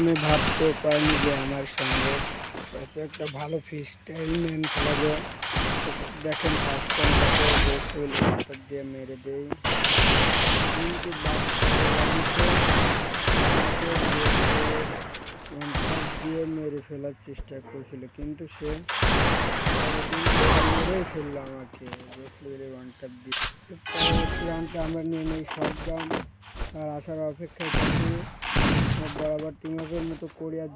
আমি ভাবতে পারিনি যে আমার সঙ্গে এত একটা ভালো ফ্রি স্টাইল ম্যান খেলাবে। দেখেন ফার্স্ট টাইমটাকে গোল দিয়ে মেরে দেই, কিন্তু দিয়ে মেরে ফেলার চেষ্টা করেছিল, কিন্তু সে মেরেই ফেললো আমাকে ওয়ান ট্যাপ দিয়ে। পরবর্তী রাউন্ডটা আমরা নিয়ে নেই শর্ট গান আর আসার অপেক্ষায় থাকি। বরাবর টিম আপের মতো করি আর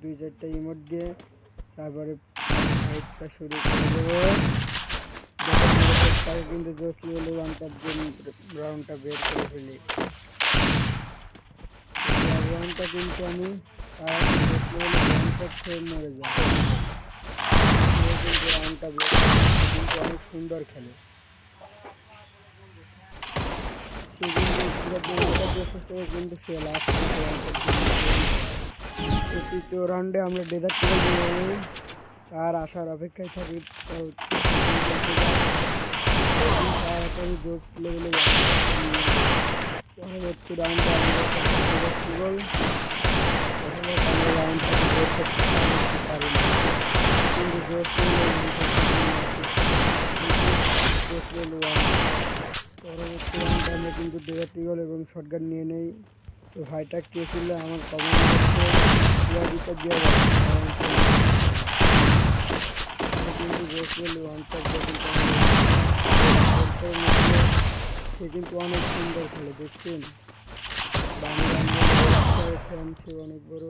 দুই চারটা ইমোট দিয়ে তারপরে ফাইটটা শুরু করে দেবো। তাকে কিন্তু জোস লেভেলে ওয়ান ট্যাপ দিয়ে রাউন্ডটা বের করে ফেলি। রাউন্ডটা কিন্তু আমি জোস লেভেলে ওয়ান ট্যাপ খেয়ে মরে যাই। কিন্তু রাউন্ডটা বের কিন্তু অনেক সুন্দর খেলে। কিন্তু সে লাস্ট তৃতীয় রাউন্ডে আমরা ডেজার্ট করে দিয়ে তার আসার অপেক্ষায় থাকি। পরবর্তী রাউন্ডে পরবর্তী রাউন্ডে আমরা কিন্তু ডেজার্ট ইগল এবং শটগান নিয়ে নেই। তো ভাইটা কে ছিল আমার কমেন্ট দিতে দিয়ে সে কিন্তু অনেক সুন্দর খেলে, দেখছেন বাংলা ফ্যান সে অনেক বড়।